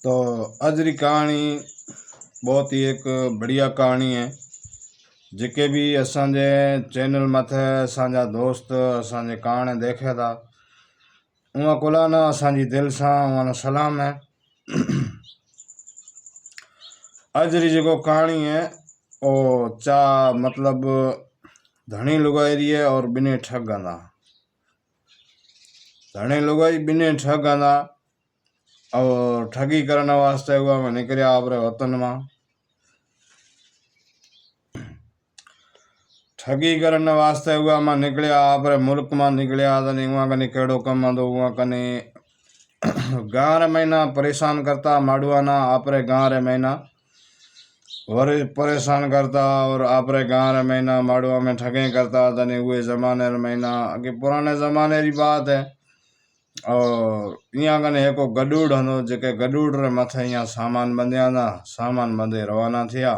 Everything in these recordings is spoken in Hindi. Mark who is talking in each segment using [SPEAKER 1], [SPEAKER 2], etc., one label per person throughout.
[SPEAKER 1] तो अज री कहानी बहुत ही एक बढ़िया कहानी है। जिके भी असांजे चैनल मथे असांजा दोस्त असांजे कहानी देखे था उहाँ कोला ना असांजी दिल से उहाँ सलाम है। अज री जो कहानी है वो चा मतलब धनी लुगाई रही है और बिने ठग आंदा। धनी लुगाई बिने ठग आंदा और ठगी करने वास्ते हुआ में निकलिया आपरे वतन में। ठगी करने वास्ते हुआ में निकलिया आपरे मुल्क में निकलिया तनी वहाँ कने केड़ो कम आंदो वहाँ कने गाँव रे महीना परेशान करता माड़ुआ ना आपरे गाँव रे महीना वरे परेशान करता और आपरे गाँव रे महीना माड़ुआ में ठगे करता तनी हुए जमाने रे महीना आगे पुराने जमाने री बात है। और यहाँ कने एको गडूड़ हनो जेके गडूड़ रे मथे यहाँ सामान बंधिया ना सामान बंधे रवाना थिया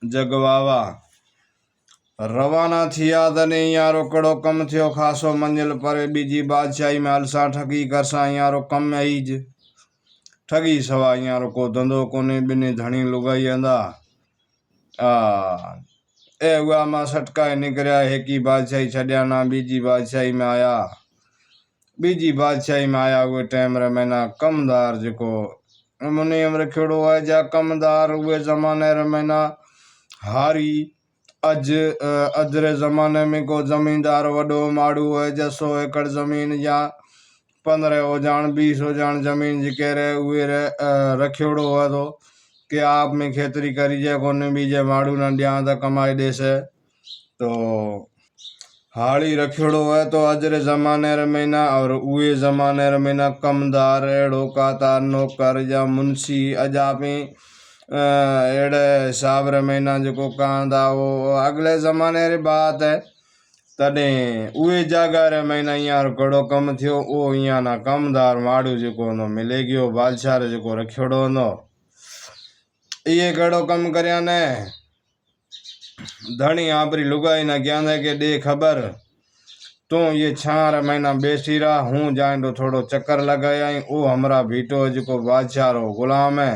[SPEAKER 1] जगवावा रवाना थिया तने यहाँ रोकड़ो कम थियो खासो मंजिल पर बीजी बादशाही में अलसा ठगी करसा यहाँ रो कम ईज ठगी सवा यहाँ रो को धंधो कोने बिने धनी लुगाई आंदा ए हुआ मा सटका निकलिया हेकी बादशाही छड़िया ना बीजी बादशाही में आया। बीजी बादशाही में आया हुए टाइम रे महीना कमदार जो मुनियम रखियोड़ो है जा कमदार हुए जमाने रे महीना हारी अजरे जमाने में को जमींदार वडो माड़ू है जा 100 एकड़ जमीन या 15 हो जान 20 हो जान जमीन जिके रे हुए रे रखियोड़ो है तो कि आप में खेतरी करी जे कोने बीजे माड़ू ना दिया तो कमाई दे से तो हाड़ी रखियोड़ो है तो अजरे जमाने रे महीना और उए जमाने रे महीना कमदार एड़ो काता नौकर या मुंशी अजापी एड़े हिसाब रे महीना जो कांदा वो अगले जमाने री बात है। तडे उए जगह रे महीना यार कड़ो कम थियो ओ यहाँ ना कमदार माड़ू जो नो मिले गयो बादशाह रे जो रखियोड़ो नो ये कड़ो कम करया ने धनी आपरी लुगाई ना ज्ञान है के दे खबर तू ये 6 महीना बेसी रहा हूँ जाए तो थोड़ो चक्कर लगाया ओ हमरा भीटो जो बादशाह रो गुलाम है।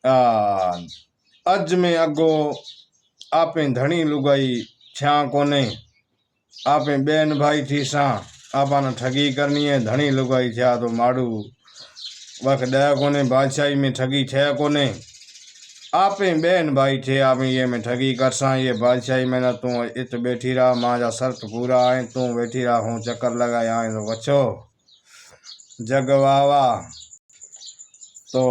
[SPEAKER 1] अज में अगो आपे धनी लुगाई छा कोने आपे बेन भाई थी सा आपा ठगी करनी है धनी लुगाई थिया तो माड़ू वख दया कोने बादशाही में ठगी थे कोने आपे बेन भाई थे आप ये में ठगी करसा ये बादशाही में ना तू इत बैठी रहा माजा शर्त पूरा है तू बैठी रहा हूँ चक्कर लगाया आए तो बच्चो जगवावा तो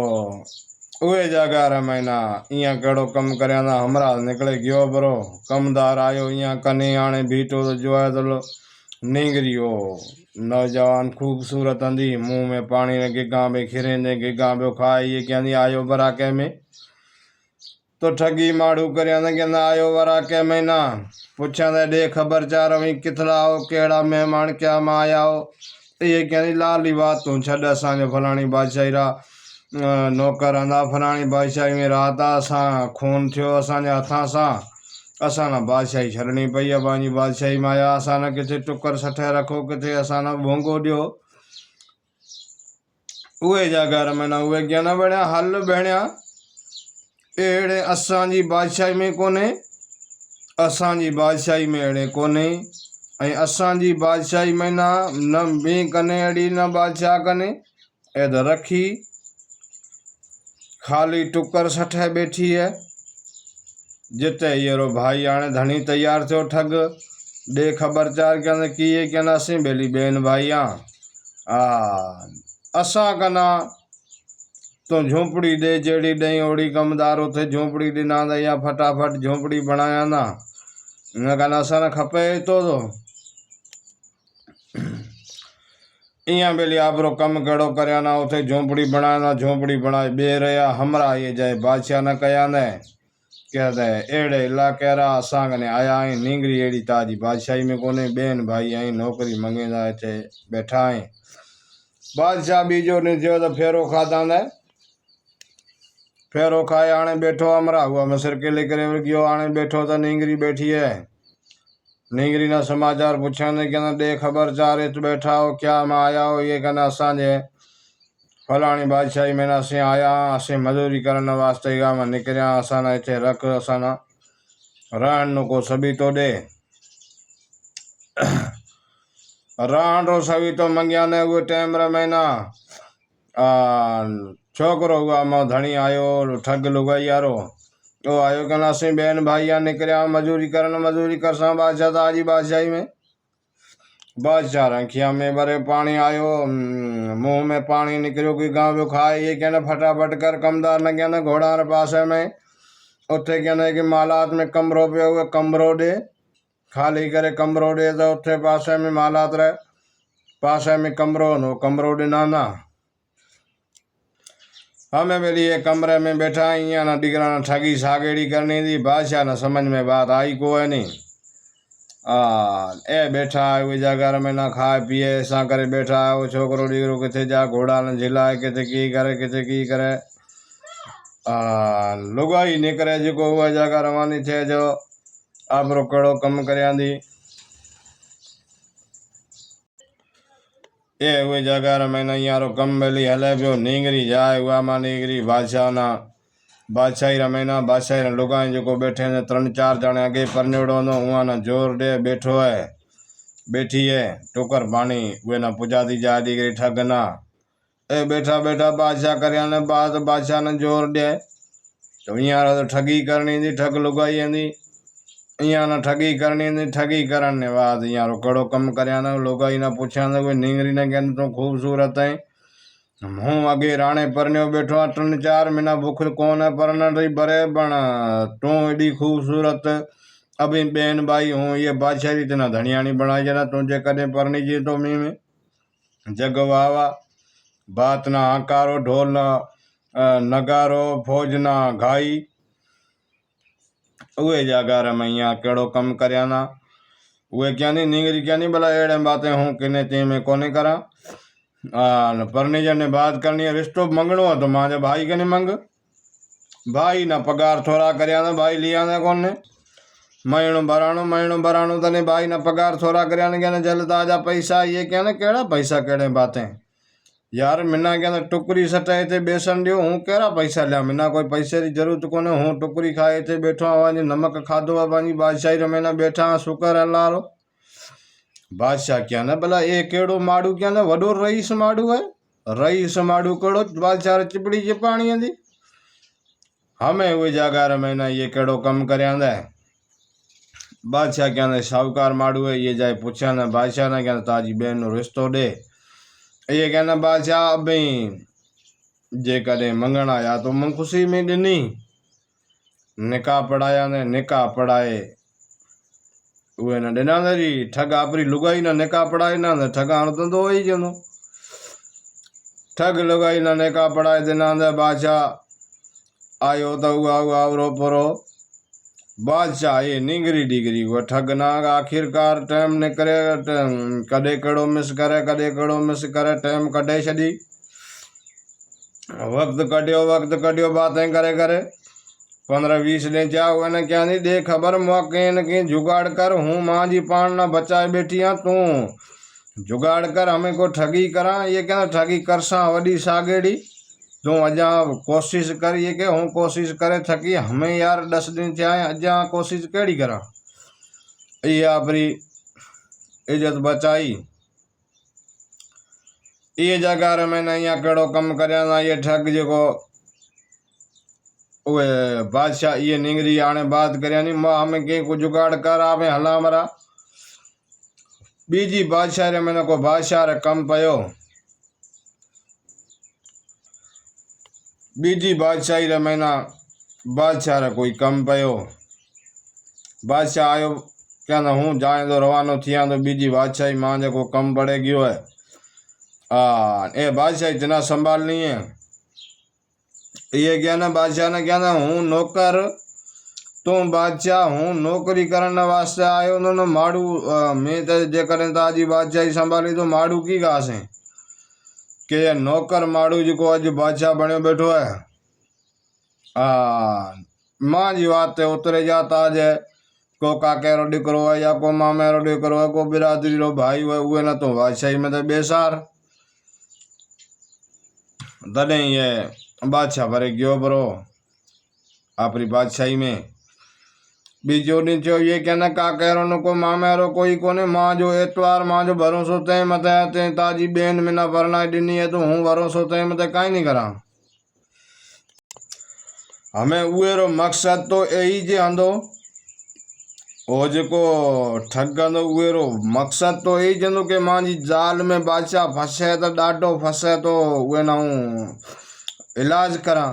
[SPEAKER 1] उहे जगह रे महीना इं कड़ो कम करया ना हमरा निकले गयो बरो कमदार आयो इं कने आने भीटो तो जो है तो नींगरी हो नौजवान खूबसूरत अंधी मुंह में पानी ने गिगा में खिरे ने गिगा में खाए ये कहनी आयो बराके में तो ठगी माड़ू करया ना कहना आयो बराके महीना पूछा दे खबर चार वही किथला हो केड़ा मेहमान क्या में आया हो ये कहनी लाली बात तू छड़ असांजो फलानी बादशाही रा नौकर आंदा फलानी बादशाही में राता असा खून थियो असांजे हथा सा असा ना बादशाही छड़नी पई है पांजी बादशाही में आया असा ना किथे टुकर सठे रखो किथे असा ना भोंगो दियो उहे जगह रे मना उहे ज्ञान बणिया हल भेणिया एड़े असांजी बादशाही में कोने असांजी बादशाही में एड़े कोने असांजी बादशाही में ना न बी कने अड़ी न बादशाह कने इधर रखी खाली टुकर सठे बैठी है जिते येरो भाई आने धनी तैयार थो ठग दे खबर चार कहने की ये कहना सी बेली बेन भाई असा कना तो झोंपड़ी दे जेड़ी दई ओड़ी कमदार उथे झोंपड़ी दी ना या फटाफट झोंपड़ी बनाया ना न कहना असा ना खपे तो इं बेली आपरो कम कड़ो करया ना उथे झोंपड़ी बनाया ना झोंपड़ी बनाए बे रहा हमरा ये जाए बादशाह न कया ने कहते एड़े इलाके रा असा कने आया है नींगरी एड़ी ताजी बादशाही में कोने बेन भाई आई नौकरी मंगेदा थे बैठा है बादशाह बीजो ने जो तो फेरो खाता ने फेरो खाए आने बैठो हमरा हुआ मैं सिर के लेकर गयो आने बैठो तो नींगरी बैठी है नींगरी ना समाचार पूछा ने कहना दे खबर चार इत बैठा हो क्या मैं आया हो ये कहना असांजे फलाणी बादशाही में असीं आया असीं मजूरी करण वास्ते गांव में निकरिया असां इत्थे रख असां रहण नो को सबीतो ॾे रहण रो सबीतो मंगिया ने उहे टाइम रे महीना छोकिरो हुआ मां धणी आयो ठग लुगाई वारो वो आयो कहना असीं ॿियनि भाई निकरिया मजूरी करसां बादशाह ताजी बादशाही में बादशाह रखिया में भरे पानी आयो मुंह में पानी निकलियो कोई गांव जो खाए ये कहना फटाफट कर कमदार ने कहना घोड़ा रे पासे में उथे कहना कि मालात में कमरो पे हुए कमरो दे खाली करे कमरो दे तो उथे पासे में मालात रहे पासे में कमरो नो कमरो ॾिना ना हमें मेरी ये कमरे में बैठा इं ना डिगरा ना ठगी सागेड़ी करनी थी बादशाह ना समझ में बात आई को है नहीं ए बैठा है वो जगह में ना खाए पिए ऐसा करे बैठा है वो छोकरो डिगरो किथे जा घोड़ा न झिलाए किथे की करे लुगाई निकरे जो वो जगह रवानी थे जो आपरो कड़ो कम करया दी ए वे जगह में ना यारो कम बेली हले पियो नींगरी जाए हुआ मां नींगरी बादशाह ना बादशाही रमेना बादशाही लुगाई जो बैठे ने 3-4 जने अगे परनेड़ो नो हुआ ना जोर दे बैठो है बैठी है टोकर पानी वे ना पुजाती जा डिगरी ठग ना ए बैठा बैठा बादशाह करया ने बात बादशाह ने जोर दे तो यार तो ठगी करनी थी ठग लुगाई थी इं ना ठगी करनी थी ठगी करने बाद यार कड़ो कम करया ना लुगाई ना पूछा ना कोई नींगरी ने कहने तो खूबसूरत है हूँ अगे राणे परन्यो बैठो 3-4 महीना भूख कौन है परन रही बरे बण तू एडी खूबसूरत अभी बेन भाई हूँ ये बादशाही तना धनियाणी बनाई जना तुझे कदे परनी जी तो मी में जग वावा बात ना आकारो ढोल ना नगारो फौज ना घाई उहे जागार में यहाँ केड़ो कम करया ना उहे क्या नहीं नींगरी क्या नहीं भला एड़े बातें हूँ किने ती में कोने करा फर्नीचर ने बात करनी है रिश्तो मंगणो है तो मांजे भाई के नहीं मंग भाई ना पगार थोड़ा करया ना भाई लिया ना कौन ने महीनों भराणो तने भाई ना पगार थोड़ा करया ने कहने जल ताजा पैसा ये कहने केड़ा पैसा केड़े बातें यार मिना कहने टुकरी सटाए थे बेसन दियो हूँ केड़ा पैसा लिया मिना कोई पैसे की जरूरत कोने हूँ टुकरी खाए थे बैठो आवाज नमक खादो आवाजी बादशाही रमेना बैठा शुक्र अल्लाह रो बादशाह क्या ना भला ये केड़ो माड़ू क्या ना वडो रईस माड़ू है रईस माड़ू केड़ो बादशाह चिपड़ी च पानी दी हमें वो जगह रमेना ये केड़ो कम करया है बादशाह क्या ना साहूकार माड़ू है ये जाए पूछा ना बादशाह ना क्या ताजी बहन नो रिश्तो दे ये कहना बादशाह अभी जे कदे मंगण आया तो मैं खुशी में दिनी निकाह पढ़ाया ने निकाह पढ़ाए उहे न ॾिना न जी ठग आपरी लुगाई ना निकाह पढ़ाए ना ठगाण धंधो ही जंदो ठग लुगाई ना निकाह पढ़ाए दिना बादशाह आयो तो आवरो परो बादशाह ये निगरी डिगरी वो ठग ना आखिरकार टाइम निकरे कदे कड़ो मिस करे टाइम कढे छड़ी वक्त कढियो बातें करे 15-20 दिन जाओ न क्या नहीं दे खबर मौके न की जुगाड़ कर हूँ माँ जी पान ना बचाए बैठी हाँ तू जुगाड़ कर हमें को ठगी करा ये क्या ठगी करसा वडी सागेड़ी तू अजा कोशिश कर ये के हूँ कोशिश करे थकी हमें यार 10 दिन चाहे अजा कोशिश केड़ी करा ये आपरी इज्जत बचाई ये जगह में ना यहाँ केड़ो कम करया ना ये ठग जो उहे बादशाह ये निंगरी आने बात करया नहीं मां हमें के को जुगाड़ कर आवे हला मरा बीजी बादशाह रे मैंने को बादशाह रे कम पयो बीजी बादशाही रे मैंना बादशाह रे कोई कम पयो बादशाह आयो क्या ना हूँ जाए तो रवानो थिया तो बीजी बादशाही मां जो कम पड़े गयो है ए बादशाही इतना संभालनी है ये क्या ना बादशाह ने क्या ना हूँ नौकर तू बादशाह हूँ नौकरी करने वास्ते आयो उन्होंने माड़ू मैं तो जे करें ताजी बादशाही संभाली तो माड़ू की घास है कि नौकर माड़ू जी को अज बादशाह बने बैठो है माँ जी बात उतरे जाता आज को काके रो डिकरो है या को मामे रो डिकरो है को बिरादरी रो भाई हुए ना तो बादशाही में तो बेसार तॾहिं ये बादशाह वरे गयो बरो आपरी बादशाही में। बीजो ॾींहुं चयो ये कहना का कहिड़ो न को मामेरो कोई कोन्हे, मां जो एतवार मां जो भरोसो तंहिं मथे तंहिं ताजी ॿेन मिना परणाए ॾिनी है, तो हूँ भरोसो तंहिं मथे काई नहीं करा। हमें उहेरो मकसद तो यही जे हंदो ओ जेको ठगंदो उहेरो मकसद तो यही जंदो कि मां जी जाल में बादशाह फसे तो ॾाढो फसे तो उहे ना हूँ इलाज करा।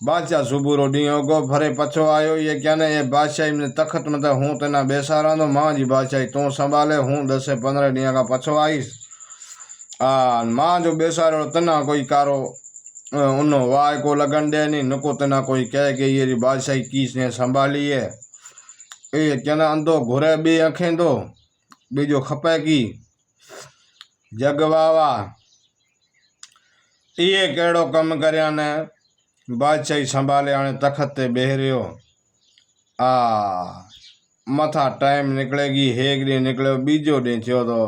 [SPEAKER 1] बादशाह सुबह रो ॾींहुं होगो फरे पछो आयो, ये कहने ये बादशाही में तख़्त मत हूँ तेना बेसारा दो, मां जी बादशाही तू संभाले, हूँ 10-15 ॾींहं का पछो आईस मां जो बेसारो तना कोई कारो उन वाय को लगन दे नहीं, नको तना कोई कहे कि ये बादशाही किसने संभाली है। ये कहना अंधो घुरे बे अखें दो बीजो खपे की जग वावा। ये केड़ो कम करया ने बादशाही संभाले हाणे तख़्त ते बेहरियो मथा टाइम निकलेगी, हेक ॾींहुं निकलियो, बीजो ॾींहुं थियो तो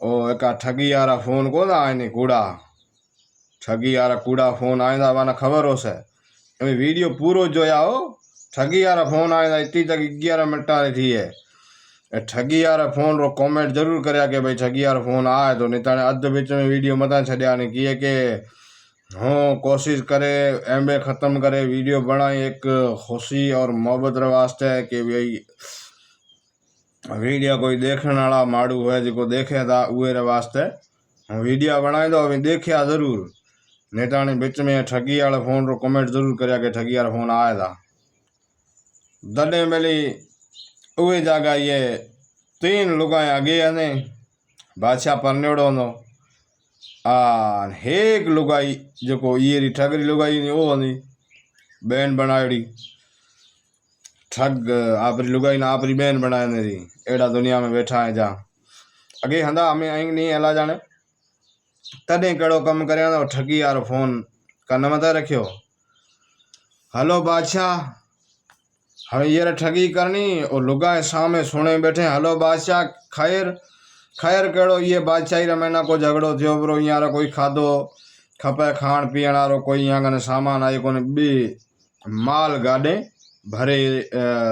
[SPEAKER 1] ओ एका ठगी वारा फोन को ना आए कूड़ा, ठगी वारा कूड़ा फोन आईंदा माना खबर हो से वीडियो पूरो जोया हो। ठगी वारा फोन आईंदा इतनी तक 11 मिनट थी है। ठगी वारा फोन रो कमेंट जरूर करया कि भाई ठगी वारा फोन आए तो, नहीं तो अध विच में वीडियो मता छड़िया नहीं किए के हाँ कोशिश करे एमबे ख़त्म करे वीडियो बनाई एक खुशी और मोहब्बत रे वास्ते कि भाई वीडियो कोई देखने वाला माड़ू है जो देखे था उहे रे वास्ते वीडियो बनाई दो अभी देखिया जरूर, नहीं तो बिच में ठगी वाले फोन रो कमेंट जरूर करया कि ठगी वाला फोन आया था। दॾे मिली उहे जगह ये 3 लुगाई अगे आने बादशाह परनेड़ो हूंदो हेक लुगाई जो ये ठगरी लुगाई वो हूंदी बैन बनायोड़ी, ठग आपरी लुगाई ने आपरी बैन बनाए रही, एड़ा दुनिया में बैठा है जा अगे हंदा हमें आई नहीं अला जाने। तॾहिं कहिड़ो कम करया तो ठगी वारो फोन कन मथे रखियो, हेलो बादशाह हमें ये ठगी करनी, और लुगाए सामने सुने बैठे, हेलो बादशाह खैर खैर कहिड़ो ये बादशाही रा महीना को झगड़ो थियो बरो, यहाँ कोई खाधो खपे खाण पीअण वारो कोई यहाँ कने सामान आयो कोने, बे माल गाॾे भरे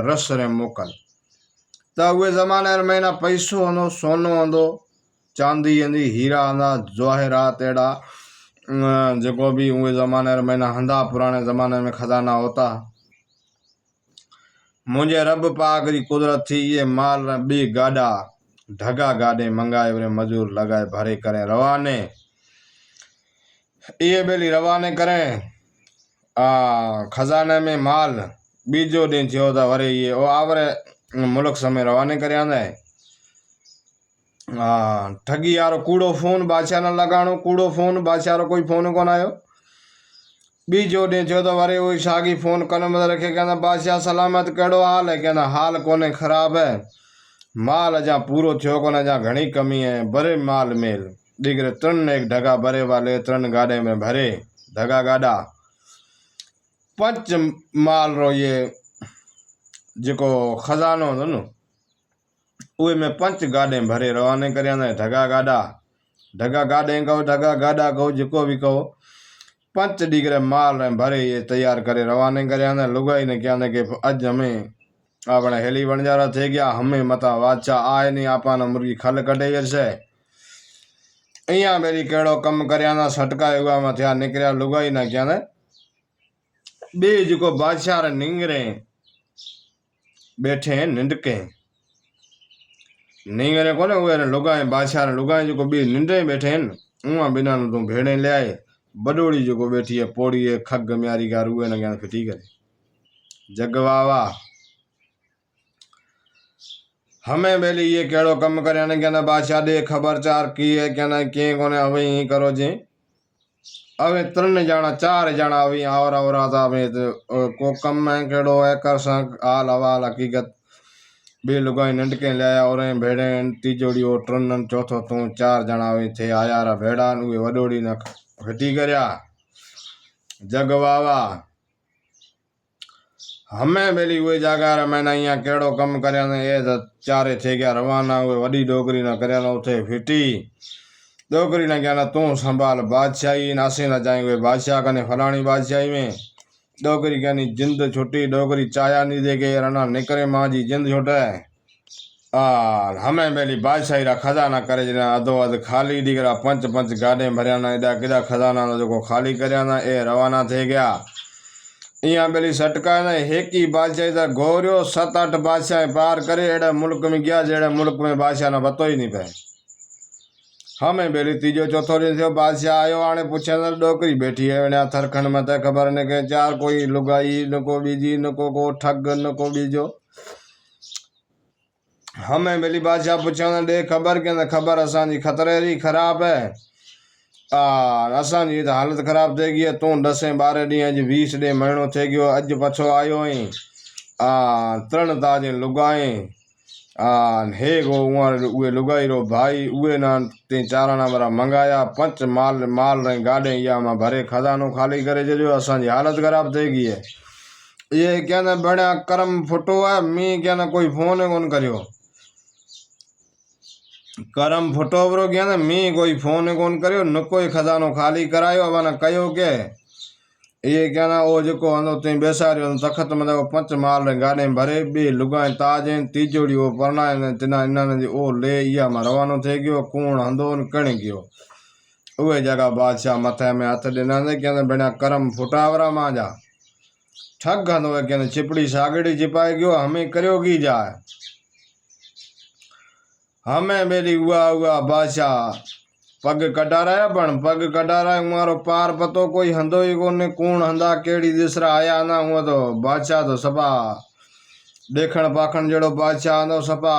[SPEAKER 1] रस रे मोकल। त उहे ज़माने रे महीना पैसो हूंदो, सोनो हूंदो, चांदी हूंदी, हीरा हूंदा, जवाहरात अहिड़ा जेको भी उहे ज़माने रे महीना हंदा, पुराने ज़माने में खजाना होता। मुझे रब पाक की कुदरत थी ये माल बी गाड़ा ढगा गाड़े मंगाए वरे मजूर लगाए भरे करें रवाने, ये बेली रवाने करें खजाने में माल। बीजो दिन थियो था वरे ये ओ आवरे मुल्क समय रवाने करे आंदा है। ठगी यारो कूड़ो फोन बादशाह न लगाणो, कूड़ो फोन बादशाह रो कोई फोन कोन आयो। बीजो दिन थियो तो वरे वो शागी फोन कन मत रखे, कहना बादशाह सलामत कहिड़ो हाल है, कहना हाल कोने खराब है, माल अजा पूरो थियो कोने, अजा घणी कमी है, भरे माल मेल दिगरे 3 एक ढगा भरे वाले 3 गाड़े में भरे ढगा गाड़ा 5 माल रो ये जो खजानो हो न उहे में 5 गाड़े भरे रवाने कर ढगा गाड़े कहो ढगा गाड़ा कहो जो भी कहो 5 डिगरे माल भरे ये तैयार करे रवाने कर लुगाई ने क्या कि अज हमें अपने हेली बंजारा थे गया, हमें मता बादशाह आए नहीं आपा न मुर्गी खल कटे से इया मेरी केड़ो कम करया सटका युगा में थिया निकरिया लुगाई ना क्या बे जो बादशाह निंगरे बैठे निंडके निंगरे को लुगाई बादशाह लुगाई जो बी निंडे बैठे उहा बिना तू भेड़े ले आए बडोड़ी जो बैठी है पोड़ी है खग म्यारी का रुए न क्या फिटी करे जग वावा। हमें बेली ये केड़ो कम करे ने कहना बादशाह दे खबरचार की है कहना के कोने अवे ही करो जी अवे 3 जाना 4 जाना अभी और आता को कम है केड़ो है कर सक आल हवाल हकीकत बे लुगाई नंडके ले आया और भेड़े तीजोड़ी और 3 चौथो तू 4 जना अवे थे आया रा भेड़ा नुए वडोड़ी न फिटी करया जग वावा। हमें बेली वे जगह मैंने यहाँ केड़ो कम करया ये 4 थे गया रवाना हुए वडी डोगरी ना करया उठे फिटी डोकरी ने क्या ना तू संभाल बादशाही नासे न जाएंगे बादशाह कने फलानी बादशाही में डोकरी कहनी जिंद छुट्टी डोकरी चाया नहीं देगे रना निकरे माँ जी जिंद छुटे हमें बेली बादशाही रा खजाना करे जना अधो अध खाली दिगरा पंच पंच गाडे भरिया ना एडा केड़ा खजाना जो खाली करया ना ए रवाना थे गया इया बेली सटका ने हेकी बादशाही दा गोरियो 7-8 बादशाह पार करे एड़ा मुल्क में गया जेड़ा मुल्क में बादशाह ना पतो ही नहीं पे हमें बेली तीजो चौथो दिन थियो बादशाह आयो आने पूछे डोकरी बैठी है वने थरखंड में ते खबर ने के चार कोई लुगाई न को बीजी न को ठग न को बीजो हमें बेली बादशाह पूछा दे खबर के खबर असांजी खतरे री खराब है असांजी तो हालत खराब थे गई तू 10-12 डी अज 20 ॾे महीनो थे गयो अज पछो आयो ही 3 ताजे लुगाए हे गो उहे लुगाई रो भाई उहे ना ते चाराना बरा मंगाया पंच माल माल रे गाडे या मां भरे खजानो खाली करे जो असांजी हालत खराब थे गई है ये क्या ना बड़ा कर्म फुटो है मी क्या ना कोई फोन कोन करियो करम फुटो बरो गया ना मी कोई फोन कोन करियो न कोई खजानो खाली करायो अब ना कयो के ये क्या ना ओ जो अंदो ते बेसारियो तखत में पंच माल रे गाडे भरे बे लुगाए ताजे तीजोड़ी ओ परना तिना इन्ना ओ ले या मा रवानो थे गयो कूण हंदो न कण गयो उहे जगह बादशाह मथे में हथ दिना ने क्या बिना करम फुटावरा मांजा ठग हंदो क्या चिपड़ी सागड़ी चिपाए गयो हमें करियो की जाए हमें बेली हुआ बादशाह पग कटाराया पण पग कटाराया मारो पार पतो कोई हंदो ही कोने कूण हंदा केड़ी दिसरा आया ना हुआ तो बादशाह तो सपा देखण पाखण जड़ो बादशाह आंदो सपा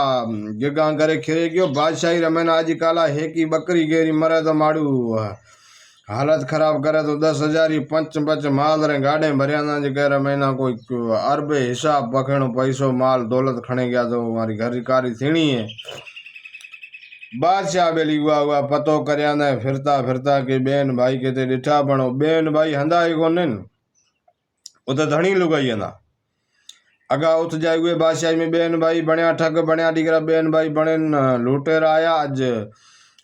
[SPEAKER 1] गिगा करे खिरे गयो बादशाही रमेना अज काला हेकी बकरी गेरी मरे तो माड़ू हालत खराब करे तो 10,000 पंच पंच माल रे गाडे भरिया ना जे रमेना कोई अरबे हिसाब पखणो पैसो माल दौलत खणे गया तो हमारी घर कारी थीणी है बादशाह बेली हुआ पतो करया ने फिरता फिरता के बेन भाई के ते डिठा बणो बेन भाई हंदा ही कोने उते धणी लुगाई ना अगा उठ जाए हुए बादशाह में बेन भाई बणिया ठग बणिया डिगरा बेन भाई बणे लूटेर आया अज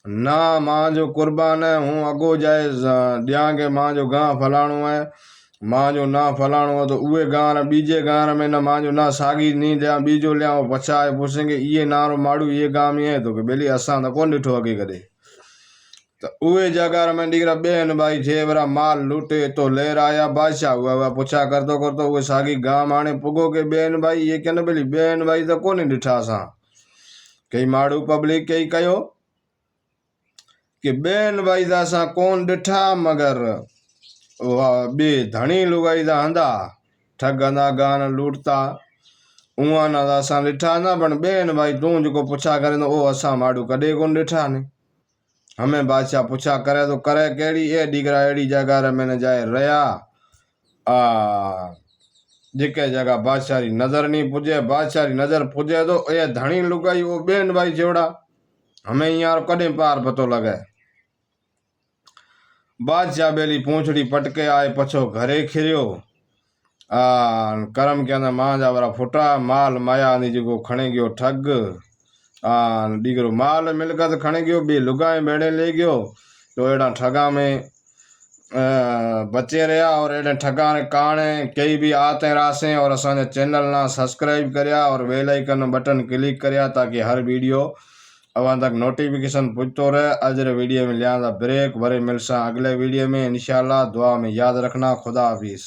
[SPEAKER 1] ना मां जो कुर्बान है हूँ अगो जाए दिया के मां जो गां फलाणो है मां जो ना फलाणो तो उहे गांव बीजे गांव में ना मां जो ना सागी नी लिया बीजो लिया पछाए पूछेंगे ये नारो माड़ू ये गांव में है तो बेली असां तो कोन ॾिठो अगे कदे तो उहे जगह में डिगरा बेन भाई थे बरा माल लूटे तो लेर आया बादशाह हुआ पूछा करतो करतो उहे सागी गांव आने पुगो के बेन भाई ये कहने बेली बेन भाई तो कोन ॾिठा असां कई माड़ू पब्लिक कई कयो कि बेन भाई तो असां कोन ॾिठा मगर बे धणी लुगाई दा हंदा ठग हंदा गान लूटता उहा ना असां ॾिठा ना पण बेन भाई तू जो पुछा करे ओ असां माड़ू कदे कोन ॾिठा ने हमें बादशाह पुछा करे तो करे केड़ी ए डिगरा एड़ी जगह रे मैंने जाए रया जेके जगह बादशाह री नजर नहीं पुजे बादशाह री नजर पुजे तो ए धणी लुगाई वो बेन भाई जोड़ा हमें यार कदे पार पतो लगे बादशाह बेली पूंछड़ी पटके आए पछो घरे खिरियो करम क्या मां जा वरा फुटा माल माया नी जो खणे गयो ठग डिगरो माल मिलकत खणे गयो बे लुगाए बेड़े ले गयो तो एड़ा ठगा में बचे रहा और एड़े ठगा ने काने कई भी आते रासे और असाने चैनल ना सब्सक्राइब करया और बेल आइकन बटन क्लिक करया ताकि हर वीडियो अवां तक नोटिफिकेशन पुजतो रहे अजरे वीडियो में लिया ब्रेक भरे मिलसा अगले वीडियो में इंशाल्लाह दुआ में याद रखना खुदा हाफिज।